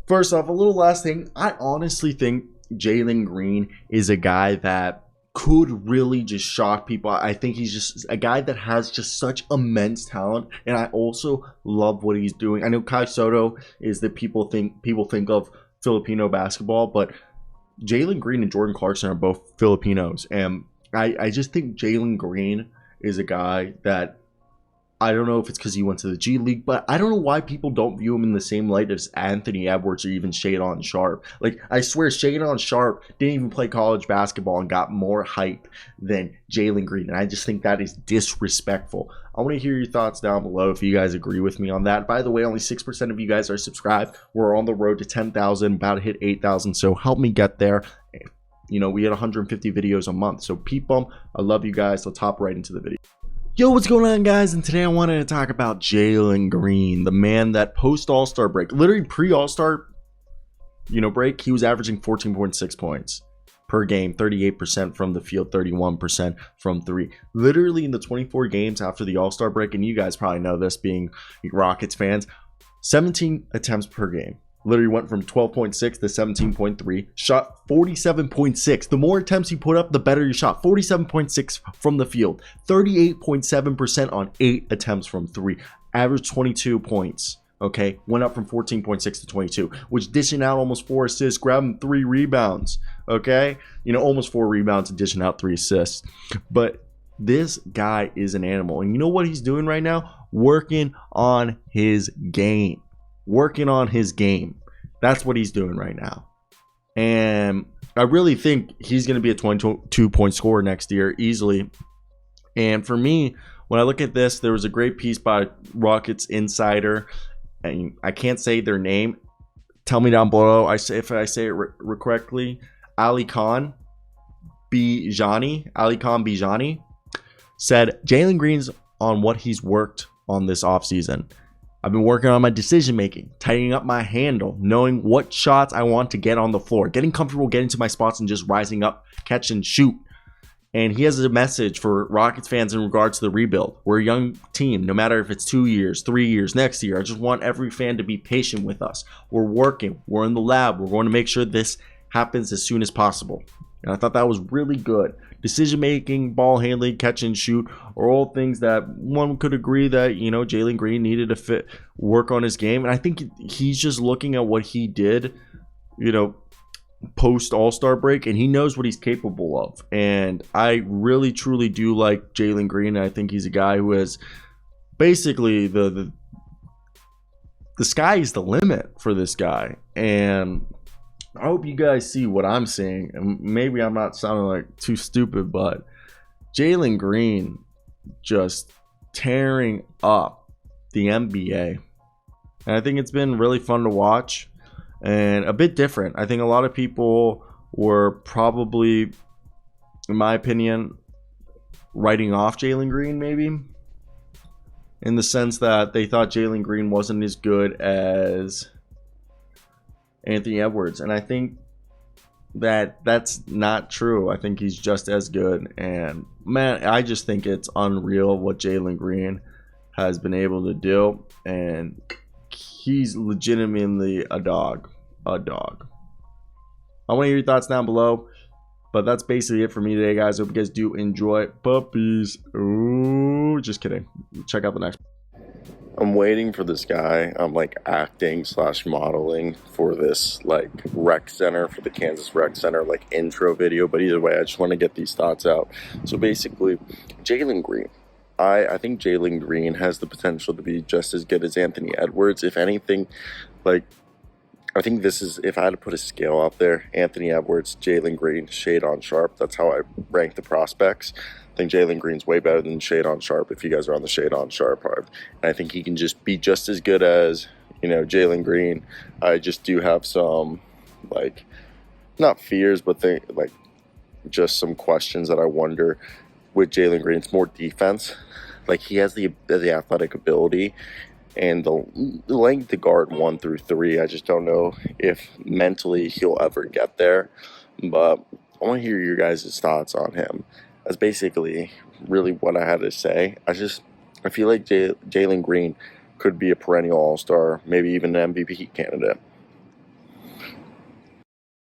First off, a little last thing. I honestly think Jalen Green is a guy that could really just shock people. I think he's just a guy that has just such immense talent, and I also love what he's doing. I know Kai Soto is the people think of Filipino basketball, but Jalen Green and Jordan Clarkson are both Filipinos, and I just think Jalen Green is a guy that I don't know if it's because he went to the G League, but I don't know why people don't view him in the same light as Anthony Edwards or even Shadon Sharp. Like, I swear, Shadon Sharp didn't even play college basketball and got more hype than Jalen Green, and I just think that is disrespectful. I want to hear your thoughts down below if you guys agree with me on that. By the way, only 6% of you guys are subscribed. We're on the road to 10,000, about to hit 8,000, so help me get there. You know, we had 150 videos a month, so peep them. I love you guys. Let's hop right into the video. Yo, what's going on, guys? And today I wanted to talk about Jalen Green, the man that post All-Star break, literally pre-All-Star, break, he was averaging 14.6 points per game, 38% from the field, 31% from three. Literally in the 24 games after the All-Star break, and you guys probably know this being Rockets fans, 17 attempts per game. Literally went from 12.6 to 17.3, shot 47.6. The more attempts you put up, the better you shot. 47.6 from the field, 38.7% on 8 attempts from 3, average 22 points. Okay, went up from 14.6 to 22, which dishing out almost 4 assists, grabbing 3 rebounds. Okay, almost 4 rebounds and dishing out 3 assists. But this guy is an animal, and you know what he's doing right now? Working on his game. That's what he's doing right now. And I really think he's going to be a 22-point scorer next year easily. And for me, when I look at this, there was a great piece by Rockets Insider. And I can't say their name. Tell me down below if I say it correctly. Ali Khan Bijani said Jalen Green's on what he's worked on this offseason. I've been working on my decision making, tightening up my handle, knowing what shots I want to get on the floor, getting comfortable getting to my spots and just rising up, catch and shoot. And he has a message for Rockets fans in regards to the rebuild. We're a young team, no matter if it's 2 years, 3 years, next year. I just want every fan to be patient with us. We're working. We're in the lab. We're going to make sure this happens as soon as possible. And I thought that was really good. Decision making, ball handling, catch and shoot are all things that one could agree that, Jalen Green needed to work on his game. And I think he's just looking at what he did, post All-Star break, and he knows what he's capable of. And I really, truly do like Jalen Green. I think he's a guy who has basically the sky is the limit for this guy. And I hope you guys see what I'm seeing. And maybe I'm not sounding like too stupid, but Jalen Green just tearing up the NBA. And I think it's been really fun to watch and a bit different. I think a lot of people were probably, in my opinion, writing off Jalen Green maybe, in the sense that they thought Jalen Green wasn't as good as Anthony Edwards, and I think that that's not true. I think he's just as good, and man, I just think it's unreal what Jalen Green has been able to do, and he's legitimately a dog. I want to hear your thoughts down below, but that's basically it for me today, guys. Hope you guys do enjoy. Puppies. Ooh, just kidding. Check out the next. I'm waiting for this guy. I'm acting / modeling for this rec center, for the Kansas Rec Center intro video. But either way, I just want to get these thoughts out. So basically, Jalen Green. I think Jalen Green has the potential to be just as good as Anthony Edwards. If anything, I think this is, if I had to put a scale out there, Anthony Edwards, Jalen Green, Shadon Sharp. That's how I rank the prospects. I think Jalen Green's way better than Shadon Sharp if you guys are on the Shadon Sharp part. And I think he can just be just as good as, Jalen Green. I just do have some, not fears, but just some questions that I wonder with Jalen Green. It's more defense. He has the athletic ability and the length to guard 1 through 3. I just don't know if mentally he'll ever get there. But I want to hear your guys' thoughts on him. That's basically really what I had to say. I feel like Jalen Green could be a perennial all-star, maybe even an MVP candidate.